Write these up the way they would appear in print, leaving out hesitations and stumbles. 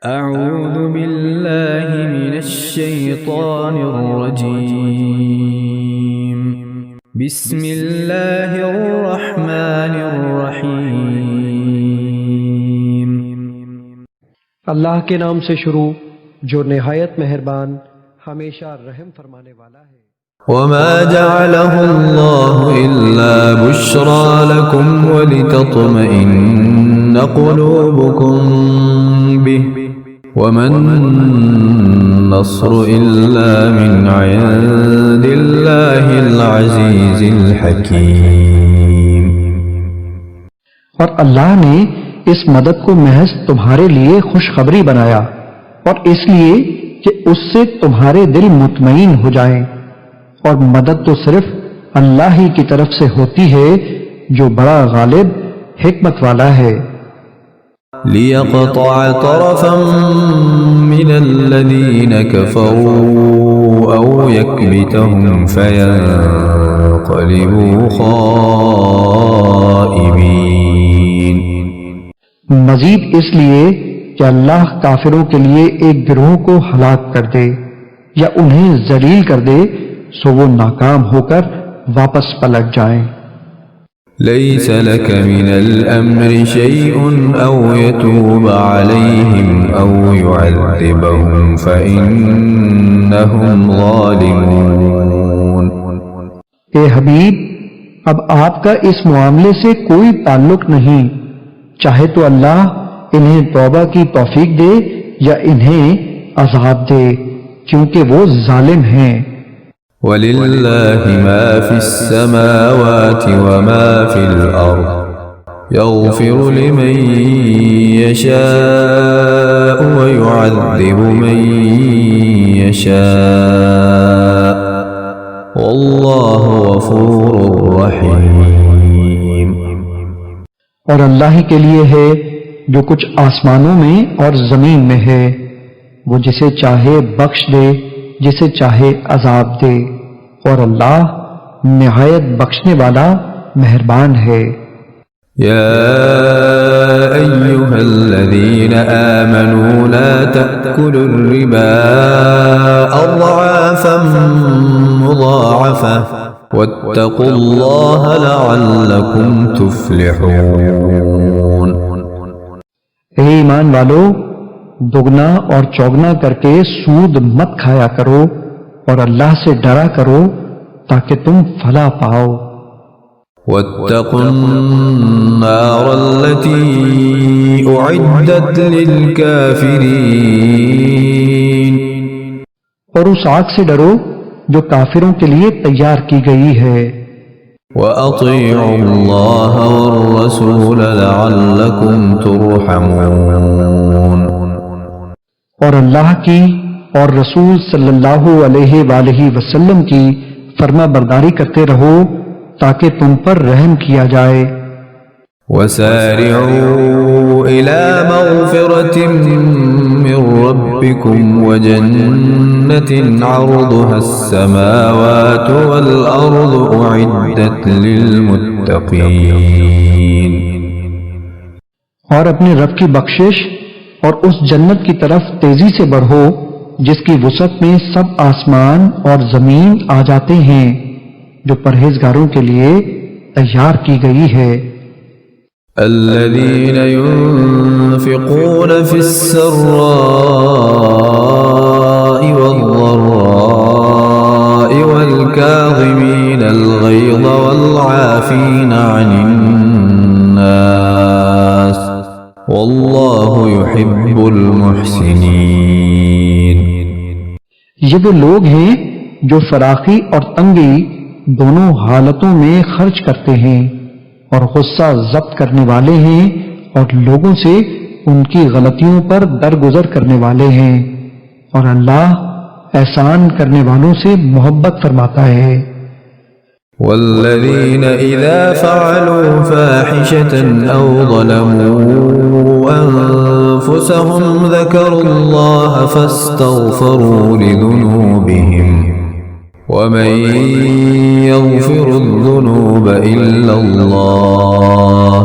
أعوذ بالله من الشيطان الرجيم. بسم الله الرحمن الرحيم. اللہ کے نام سے شروع جو نہایت مہربان ہمیشہ رحم فرمانے والا ہے۔ وما جعله الله إلا بشرى لكم ولتطمئن قلوبكم به وما النصر إلا من عند الله العزيز الحكيم. اور اللہ نے اس مدد کو محض تمہارے لیے خوشخبری بنایا اور اس لیے کہ اس سے تمہارے دل مطمئن ہو جائیں، اور مدد تو صرف اللہ ہی کی طرف سے ہوتی ہے جو بڑا غالب حکمت والا ہے۔ ليقطع طرفا من الذين كفروا أو يكبتهم فينقلبوا خائبين. مزید اس لیے کہ اللہ کافروں کے لیے ایک گروہ کو ہلاک کر دے یا انہیں ذلیل کر دے سو وہ ناکام ہو کر واپس پلٹ جائیں۔ ليس لك من الأمر شيء أو يتوب عليهم أو يعذبهم فإنهم ظالمون. اے حبیب، اب آپ کا اس معاملے سے کوئی تعلق نہیں، چاہے تو اللہ انہیں توبہ کی توفیق دے یا انہیں عذاب دے، کیونکہ وہ ظالم ہیں۔ وَلِلَّهِ مَا فِي السَّمَاوَاتِ وَمَا فِي الْأَرْضِ يَغْفِرُ لِمَن يَشَاءُ وَيُعَذِّبُ مَن يَشَاءُ وَاللَّهُ غَفُورٌ رَحِيمٌ. اور اللہ ہی کے لیے ہے جو کچھ آسمانوں میں اور زمین میں ہے، وہ جسے چاہے بخش دے جسے چاہے عذاب دے، اور اللہ نہایت بخشنے والا مہربان ہے۔ يا أيها الذين آمنوا لا تأكلوا الربا أضعافا مضاعفة واتقوا الله لعلكم تفلحون. اے ایمان والو، دگنا اور چوگنا کر کے سود مت کھایا کرو اور اللہ سے ڈرا کرو تاکہ تم فلاح پاؤ۔ واتقوا النار التي أعدت للكافرين. اور اس آگ سے ڈرو جو کافروں کے لیے تیار کی گئی ہے۔ وأطيعوا الله والرسول لعلكم ترحمون. اور اللہ کی اور رسول صلی اللہ علیہ وآلہ وسلم کی فرما برداری کرتے رہو تاکہ تم پر رحم کیا جائے۔ وسارعوا إلى مغفرة من ربكم وجنة عرضها السماوات والأرض أعدت للمتقين. اور اپنے رب کی بخشش اور اس جنت کی طرف تیزی سے بڑھو جس کی وسعت میں سب آسمان اور زمین آ جاتے ہیں، جو پرہیزگاروں کے لیے تیار کی گئی ہے۔ الذين ينفقون في السراء والضراء والكاظمين الغيظ والعافين عن الناس والله يحب المحسنين. یہ وہ لوگ ہیں جو فراخی اور تنگی دونوں حالتوں میں خرچ کرتے ہیں اور غصہ ضبط کرنے والے ہیں اور لوگوں سے ان کی غلطیوں پر درگزر کرنے والے ہیں، اور اللہ احسان کرنے والوں سے محبت فرماتا ہے۔ والذين إذا فعلوا فاحشة أو ظلموا أنفسهم ذكروا الله فاستغفروا لذنوبهم ومن يغفر الذنوب إلا الله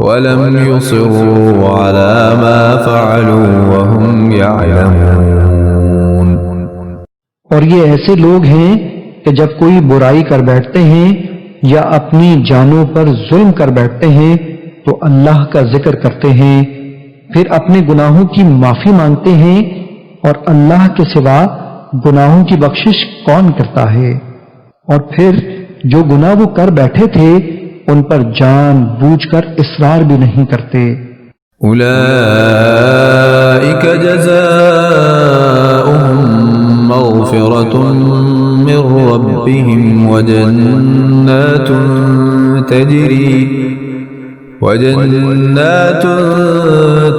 ولم يصروا على ما فعلوا وهم يعلمون۔ اور یہ ایسے لوگ ہیں کہ جب کوئی برائی کر بیٹھتے ہیں یا اپنی جانوں پر ظلم کر بیٹھتے ہیں تو اللہ کا ذکر کرتے ہیں، پھر اپنے گناہوں کی معافی مانگتے ہیں، اور اللہ کے سوا گناہوں کی بخشش کون کرتا ہے؟ اور پھر جو گناہ وہ کر بیٹھے تھے ان پر جان بوجھ کر اصرار بھی نہیں کرتے۔ أولئك جزاؤهم مغفرة من ربهم وجنات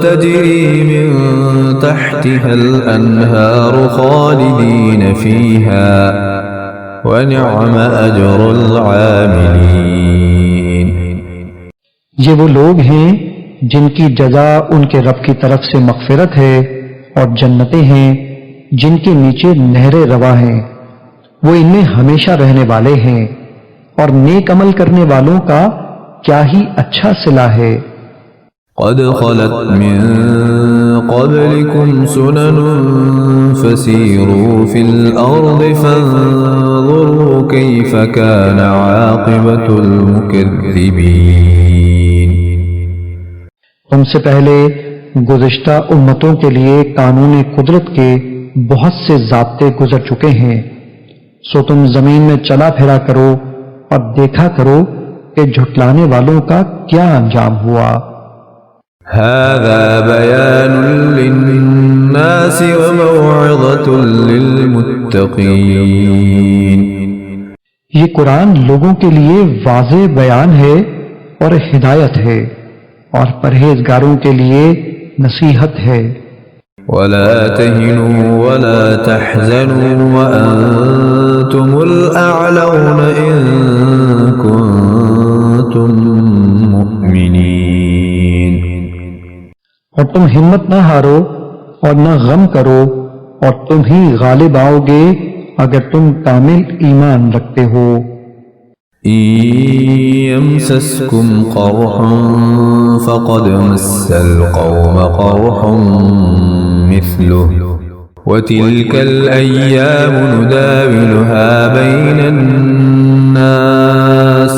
تجري من تحتها الأنهار خالدين فيها وَنِعْمَ أَجْرُ الْعَامِلِينَ۔ یہ وہ لوگ ہیں جن کی جزا ان کے رب کی طرف سے مغفرت ہے اور جنتیں ہیں جن کے نیچے نہریں رواں ہیں، وہ ان میں ہمیشہ رہنے والے ہیں، اور نیک عمل کرنے والوں کا کیا ہی اچھا صلہ ہے۔ قد خلت من قبلكم سنن فسيروا في الأرض فانظروا كيف كان عاقبة المكذبين۔ تم سے پہلے گزشتہ امتوں کے لیے قانون قدرت کے بہت سے ضابطے گزر چکے ہیں، سو تم زمین میں چلا پھرا کرو اور دیکھا کرو کہ جھٹلانے والوں کا کیا انجام ہوا۔ هذا بيان للناس وموعظة للمتقين۔ یہ قرآن لوگوں کے لیے واضح بیان ہے اور ہدایت ہے، اور پرہیزگاروں کے لیے نصیحت ہے۔ ولا تهنوا ولا تحزنوا وأنتم الأعلون إن كنتم مؤمنين۔ اور تم ہمت نہ ہارو اور نہ غم کرو، اور تم ہی غالب آؤ گے اگر تم کامل ایمان رکھتے ہو۔ إن يمسسكم قرح فقد مس القوم قرح مثله وتلك الأيام نداولها بين الناس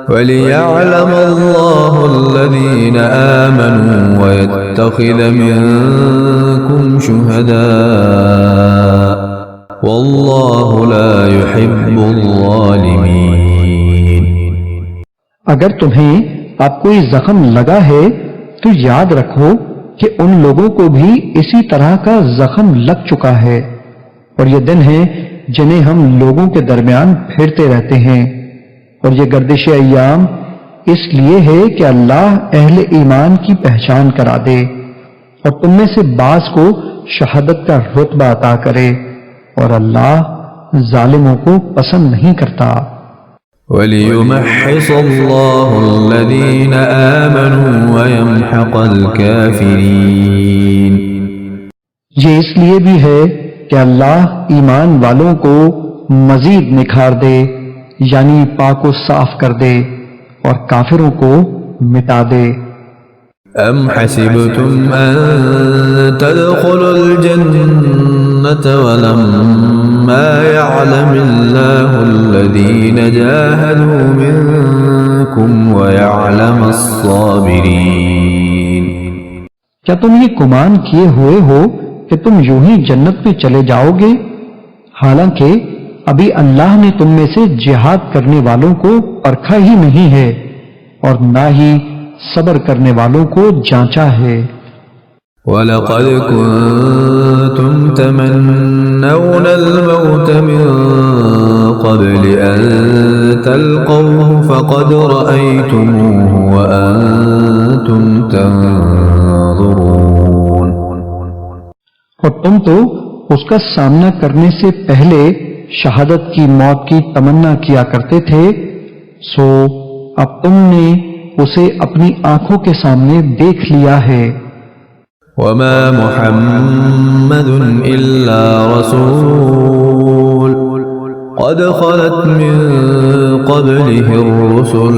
وليعلم الله الذين آمنوا ويتخذ منكم شهداء والله لا يحب الظالمين۔ اگر تمہیں اب کوئی زخم لگا ہے تو یاد رکھو کہ ان لوگوں کو بھی اسی طرح کا زخم لگ چکا ہے، اور یہ دن ہیں جنہیں ہم لوگوں کے درمیان پھرتے رہتے ہیں، اور یہ گردش ایام اس لیے ہے کہ اللہ اہل ایمان کی پہچان کرا دے اور تم میں سے بعض کو شہادت کا رتبہ عطا کرے، اور اللہ ظالموں کو پسند نہیں کرتا۔ وَلِيُمَحِّصَ اللَّهُ الَّذِينَ آمَنُوا وَيَمْحَقَ الْكَافِرِينَ۔ یہ اس لیے بھی ہے کہ اللہ ایمان والوں کو مزید نکھار دے، یعنی پاک و صاف کر دے اور کافروں کو مٹا دے۔ أَمْ حَسِبْتُمْ أَن تَدْخُلُوا الْجَنَّةَ وَلَمَّا يَعْلَمِ اللَّهُ الَّذِينَ جَاهَدُوا مِنكُمْ وَيَعْلَمَ الصَّابِرِينَ۔ کیا تم یہ گمان کیے ہوئے ہو کہ تم یوں ہی جنت میں چلے جاؤ گے، حالانکہ ابھی اللہ نے تم میں سے جہاد کرنے والوں کو پرکھا ہی نہیں ہے اور نہ ہی صبر کرنے والوں کو جانچا ہے۔ وَلَقَدْ كُنْتُمْ تَمَنَّوْنَ الْمَوْتَ مِنْ قَبْلِ أَنْ تَلْقَوْهُ فَقَدْ رَأَيْتُمُوهُ وَأَنْتُمْ تَنْظُرُونَ۔ اور تم تو اس کا سامنا کرنے سے پہلے شہادت کی موت کی تمنا کیا کرتے تھے، سو اب تم نے اسے اپنی آنکھوں کے سامنے دیکھ لیا ہے۔ وَمَا مُحَمَّدٌ إِلَّا رَسُولٌ قَدْ خَلَتْ مِن قَبْلِهِ الرُّسُلُ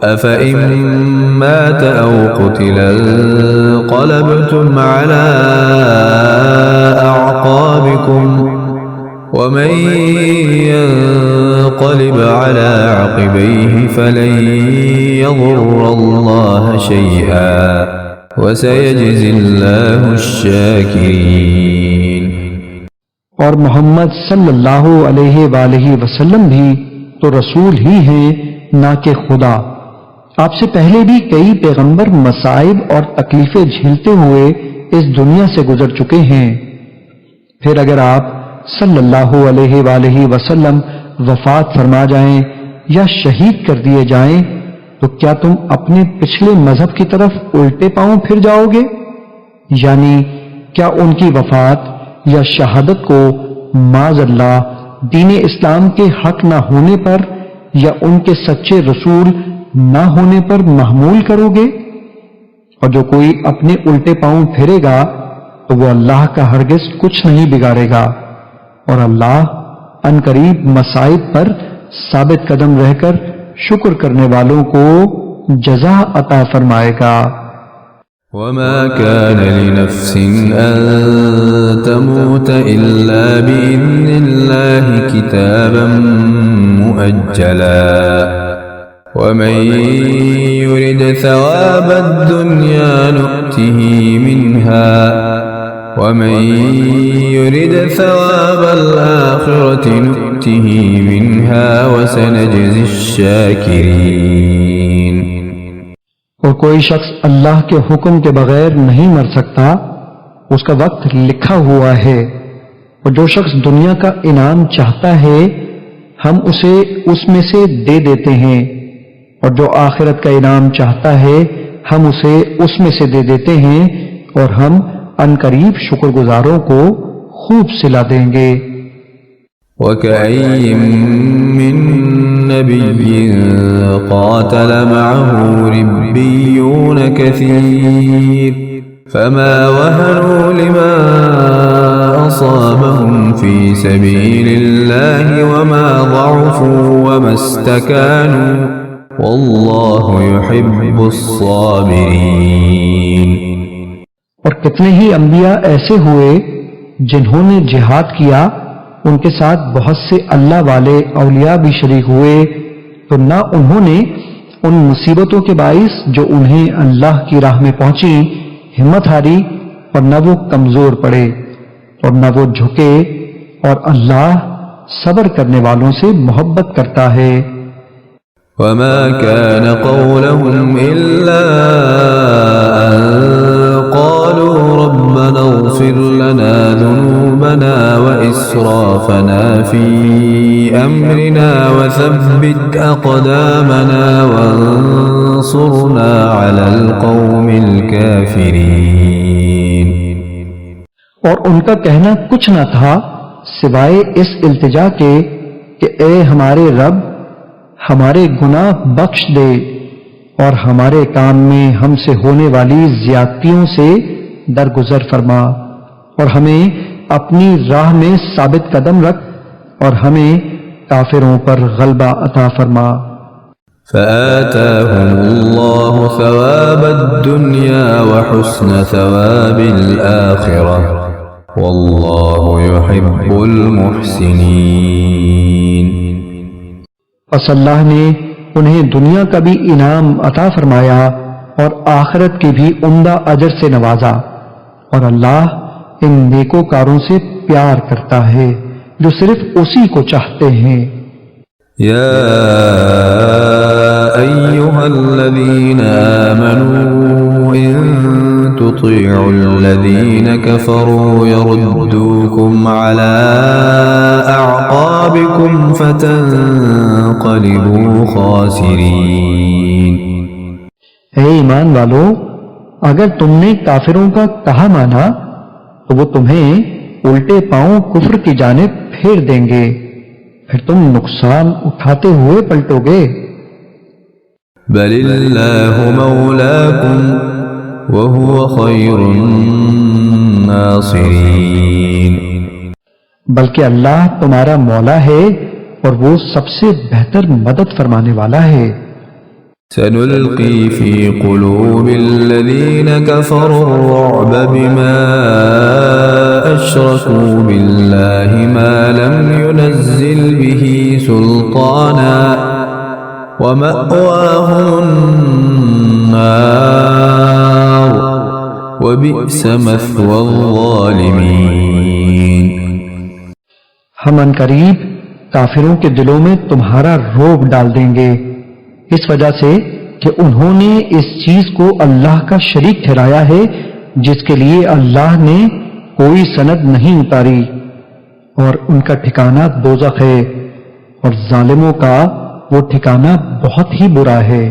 أفإن مات أو قتل انقلبتم على أعقابكم ومن ينقلب على عقبيه فلن يضر الله شيئا وسيجزي الله الشاكرين۔ اور محمد صلی اللہ علیہ وآلہ وسلم بھی تو رسول ہی ہیں نہ کہ خدا۔ آپ سے پہلے بھی کئی پیغمبر مصائب اور تکلیفیں جھیلتے ہوئے اس دنیا سے گزر چکے ہیں۔ پھر اگر آپ صلی اللہ علیہ وآلہ وسلم وفات فرما جائیں یا شہید کر دیے جائیں تو کیا تم اپنے پچھلے مذہب کی طرف الٹے پاؤں پھر جاؤ گے؟ یعنی کیا ان کی وفات یا شہادت کو معاذ اللہ دین اسلام کے حق نہ ہونے پر یا ان کے سچے رسول نہ ہونے پر محمول کرو گے؟ اور جو کوئی اپنے الٹے پاؤں پھرے گا تو وہ اللہ کا ہرگز کچھ نہیں بگاڑے گا، اور اللہ ان قریب مصائب پر ثابت قدم رہ کر شکر کرنے والوں کو جزا عطا فرمائے گا۔ وما كان لنفس أن تموت إلا بإذن الله كتابا مؤجلا ومن يرد ثواب الدنيا نؤته منها ومن يرد ثواب الآخرة نؤته منها وسنجزي الشاكرين۔ اور کوئی شخص اللہ کے حکم کے بغیر نہیں مر سکتا، اس کا وقت لکھا ہوا ہے، اور جو شخص دنیا کا انعام چاہتا ہے ہم اسے اس میں سے دے دیتے ہیں، اور جو آخرت کا انعام چاہتا ہے ہم اسے اس میں سے دے دیتے ہیں، اور ہم ان قریب شکر گزاروں کو خوب صلہ دیں گے۔ وَكَأَيٍّ مِّن نَّبِيٍّ قَاتَلَ مَعَهُ رِبِّيُّونَ كَثِيرٌ فَمَا وَهَنُوا لِمَا أَصَابَهُمْ فِي سَبِيلِ اللَّهِ وَمَا ضَعُفُوا وَمَا اسْتَكَانُوا وَاللَّهُ يُحِبُّ الصَّابِرِينَ۔ اور کتنے ہی انبیاء ایسے ہوئے جنہوں نے جہاد کیا، ان کے ساتھ بہت سے اللہ والے اولیاء بھی شریک ہوئے، تو نہ انہوں نے ان مصیبتوں کے باعث جو انہیں اللہ کی راہ میں پہنچی ہمت ہاری، اور نہ وہ کمزور پڑے اور نہ وہ جھکے، اور اللہ صبر کرنے والوں سے محبت کرتا ہے۔ وما كان قولهم إلا أن قالوا ربنا اغفر لنا ذنوبنا وإسرافنا في أمرنا وثبت أقدامنا وانصرنا على القوم الكافرين۔ اور ان کا کہنا کچھ نہ تھا سوائے اس التجا کے کہ اے ہمارے رب ہمارے گناہ بخش دے اور ہمارے کام میں ہم سے ہونے والی زیادتیوں سے درگزر فرما، اور ہمیں اپنی راہ میں ثابت قدم رکھ اور ہمیں کافروں پر غلبہ عطا فرما۔ فآتاهم الله ثواب الدنيا وحسن ثواب الآخرة والله يحب المحسنين۔ پس اللہ نے انہیں دنیا کا بھی انعام عطا فرمایا اور آخرت کی بھی عمدہ اجر سے نوازا، اور اللہ ان نیکوکاروں سے پیار کرتا ہے جو صرف اسی کو چاہتے ہیں۔ یا ایہا الذین آمنوا ان تطیعوا الذین کفروا یردوکم علی اعقابکم فتنقلبوا خاسرین۔ اے ایمان والو، اگر تم نے کافروں کا کہا مانا تو وہ تمہیں الٹے پاؤں کفر کی جانب پھیر دیں گے، پھر تم نقصان اٹھاتے ہوئے پلٹو گے۔ بل اللہ مولاکم وہو خیر الناصرین۔ بلکہ اللہ تمہارا مولا ہے اور وہ سب سے بہتر مدد فرمانے والا ہے۔ سنلقي في قلوب الذين كفروا الرعب بما أشركوا بالله ما لم ينزل به سلطانا ومأواهم النار وبئس مثوى الظالمين۔ ہم ان قریب کافروں کے دلوں میں تمہارا رعب ڈال دیں گے اس وجہ سے کہ انہوں نے اس چیز کو اللہ کا شریک ٹھہرایا ہے جس کے لیے اللہ نے کوئی سند نہیں اتاری، اور ان کا ٹھکانہ دوزخ ہے، اور ظالموں کا وہ ٹھکانہ بہت ہی برا ہے۔